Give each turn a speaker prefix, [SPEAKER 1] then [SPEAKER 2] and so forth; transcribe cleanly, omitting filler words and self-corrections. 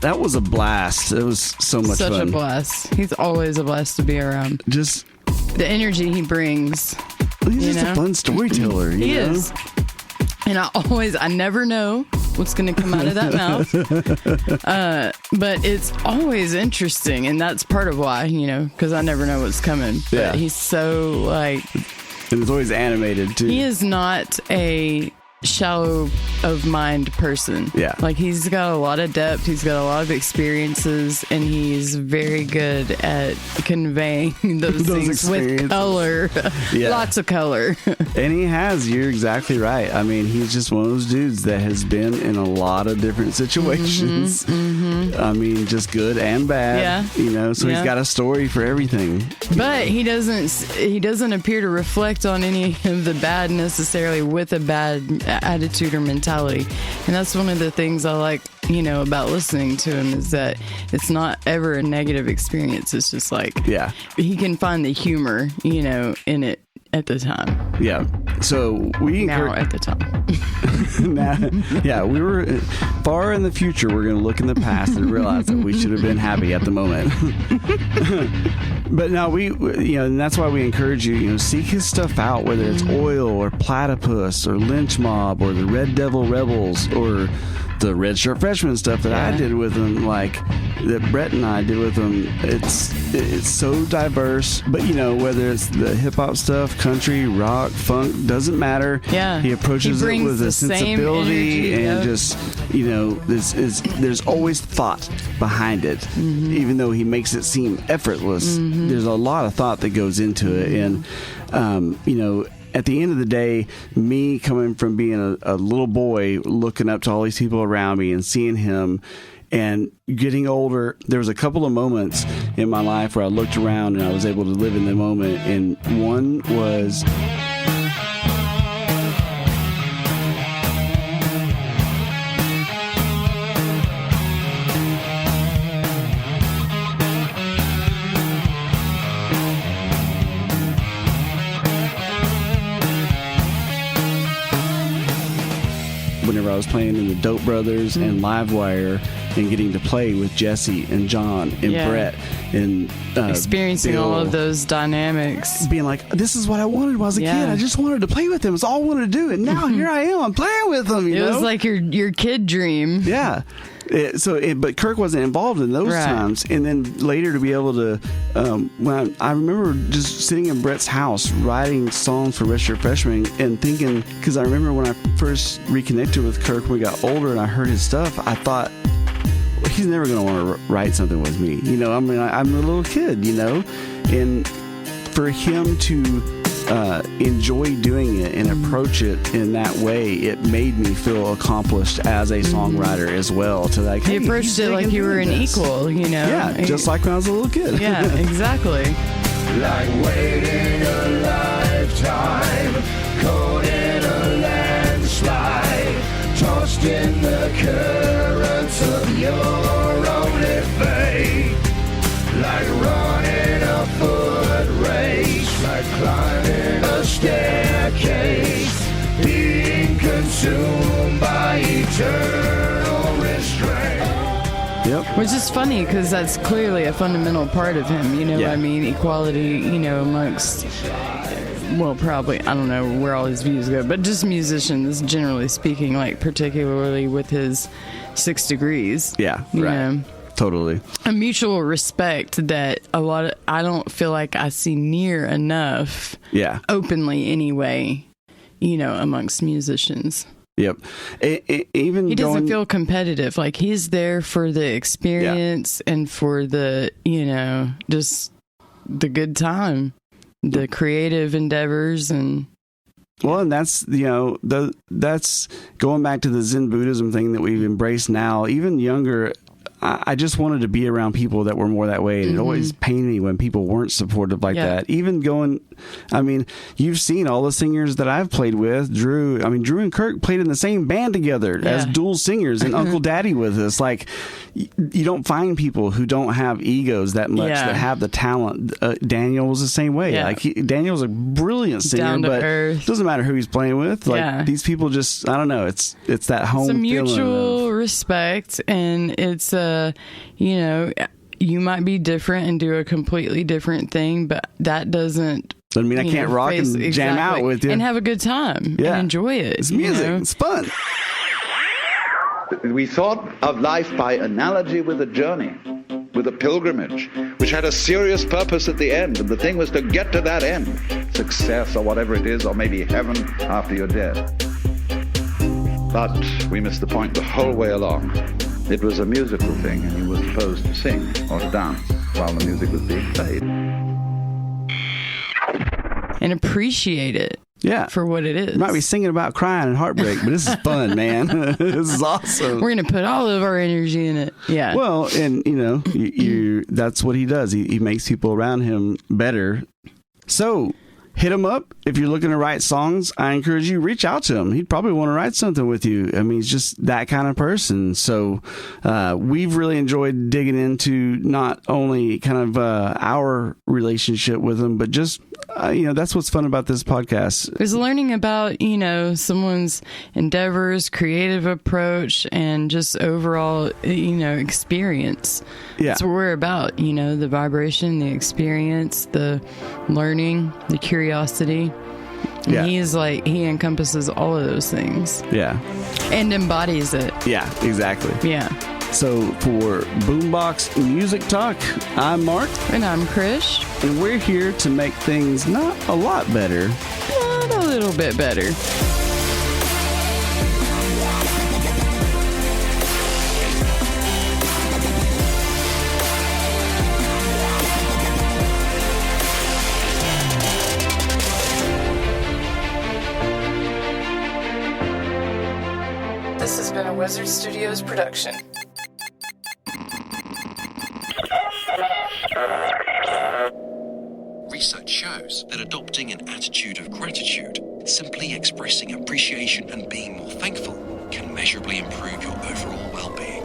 [SPEAKER 1] that was a blast. It was so much fun.
[SPEAKER 2] Such a blast. He's always a blast to be around.
[SPEAKER 1] Just
[SPEAKER 2] the energy he brings.
[SPEAKER 1] He's just a fun storyteller.
[SPEAKER 2] He is. And I never know what's going to come out of that mouth. But it's always interesting. And that's part of why, because I never know what's coming. But he's so like...
[SPEAKER 1] And it's always animated too.
[SPEAKER 2] He is not a shallow of mind person.
[SPEAKER 1] Yeah.
[SPEAKER 2] Like he's got a lot of depth, he's got a lot of experiences, and he's very good at conveying those things with color. Yeah. Lots of color.
[SPEAKER 1] And you're exactly right. I mean, he's just one of those dudes that has been in a lot of different situations. I mean, just good and bad. Yeah. So he's got a story for everything.
[SPEAKER 2] But he doesn't appear to reflect on any of the bad necessarily with a bad attitude or mentality. And that's one of the things I like, about listening to him, is that it's not ever a negative experience. It's just like, he can find the humor, in it at the time.
[SPEAKER 1] Yeah. So
[SPEAKER 2] at the time.
[SPEAKER 1] We were far in the future. We're going to look in the past and realize that we should have been happy at the moment. But now and that's why we encourage you, seek his stuff out, whether it's Oil or Platypus or Lynch Mob or the Red Devil Rebels or the Red Shirt Freshman stuff that I did with him, like that Brett and I did with him. It's so diverse, but whether it's the hip hop stuff, country, rock, funk, doesn't matter.
[SPEAKER 2] Yeah,
[SPEAKER 1] he approaches it with a sensibility and just there's always thought behind it, even though he makes it seem effortless. There's a lot of thought that goes into it, and at the end of the day, me coming from being a little boy, looking up to all these people around me and seeing him and getting older, there was a couple of moments in my life where I looked around and I was able to live in the moment. And one was... whenever I was playing in the Dope Brothers and Livewire and getting to play with Jesse and John and Brett and
[SPEAKER 2] experiencing
[SPEAKER 1] Bill,
[SPEAKER 2] all of those dynamics,
[SPEAKER 1] being like, this is what I wanted when I was a kid. I just wanted to play with them. It's all I wanted to do, and now here I am. I'm playing with them. It
[SPEAKER 2] was like your kid dream.
[SPEAKER 1] Yeah. But Kirk wasn't involved in those times, and then later to be able to, when I remember just sitting in Brett's house writing songs for Red Shirt Freshman and thinking, because I remember when I first reconnected with Kirk when we got older and I heard his stuff, I thought, well, he's never going to want to write something with me. I'm a little kid, and for him to enjoy doing it and approach it in that way, it made me feel accomplished as a songwriter as well. To like,
[SPEAKER 2] he approached it like you were an equal,
[SPEAKER 1] Yeah, just like when I was a little kid.
[SPEAKER 2] Yeah, exactly.
[SPEAKER 3] Like waiting a lifetime, caught in a landslide, tossed in the currents of your only fate. Like running a foot race, like climbing a staircase, being consumed by eternal restraint.
[SPEAKER 1] Yep.
[SPEAKER 2] Which is funny because that's clearly a fundamental part of him, what I mean? Equality, amongst, well, probably, I don't know where all his views go, but just musicians, generally speaking, like particularly with his 6 degrees.
[SPEAKER 1] Yeah, right. Totally.
[SPEAKER 2] A mutual respect that I don't feel like I see near enough.
[SPEAKER 1] Yeah.
[SPEAKER 2] Openly anyway, amongst musicians.
[SPEAKER 1] Yep. Even
[SPEAKER 2] he doesn't feel competitive. Like he's there for the experience and for the, just the good time, the creative endeavors and.
[SPEAKER 1] Well, and that's, that's going back to the Zen Buddhism thing that we've embraced now. Even younger, I just wanted to be around people that were more that way. And it always pained me when people weren't supportive like that. Even you've seen all the singers that I've played with. Drew and Kirk played in the same band together as dual singers and Uncle Daddy with us. Like, you don't find people who don't have egos that much that have the talent. Daniel was the same way. Yeah. Like, Daniel's a brilliant singer, but it doesn't matter who he's playing with. Like, these people just, I don't know. It's that home feeling.
[SPEAKER 2] It's a mutual respect, and it's a you know, you might be different and do a completely different thing, but that doesn't.
[SPEAKER 1] I mean, I can't rock and jam out with you.
[SPEAKER 2] And have a good time. Yeah. And enjoy it.
[SPEAKER 1] It's music. It's fun.
[SPEAKER 4] We thought of life by analogy with a journey, with a pilgrimage, which had a serious purpose at the end, and the thing was to get to that end, success or whatever it is, or maybe heaven after you're dead. But we missed the point the whole way along. It was a musical thing, and you were supposed to sing or to dance while the music was being played.
[SPEAKER 2] And appreciate it.
[SPEAKER 1] Yeah.
[SPEAKER 2] For what it is.
[SPEAKER 1] You might be singing about crying and heartbreak, but this is fun, man. This is awesome.
[SPEAKER 2] We're going to put all of our energy in it. Yeah.
[SPEAKER 1] Well, and, you know, that's what he does. He makes people around him better. So, hit him up. If you're looking to write songs, I encourage you, reach out to him. He'd probably want to write something with you. I mean, he's just that kind of person. So we've really enjoyed digging into not only kind of our relationship with him, but just, you know, that's what's fun about this podcast.
[SPEAKER 2] Is learning about, you know, someone's endeavors, creative approach, and just overall, you know, experience.
[SPEAKER 1] Yeah.
[SPEAKER 2] That's what we're about, you know, the vibration, the experience, the learning, the curiosity. And
[SPEAKER 1] yeah.
[SPEAKER 2] he's like, he encompasses all of those things.
[SPEAKER 1] Yeah.
[SPEAKER 2] And embodies it.
[SPEAKER 1] Yeah, exactly.
[SPEAKER 2] Yeah.
[SPEAKER 1] So for Boombox Music Talk, I'm Mark.
[SPEAKER 2] And I'm Krish.
[SPEAKER 1] And we're here to make things not a lot better,
[SPEAKER 2] but a little bit better. This has been a Wizard Studios production.
[SPEAKER 5] Research shows that adopting an attitude of gratitude, simply expressing appreciation and being more thankful, can measurably improve your overall well-being.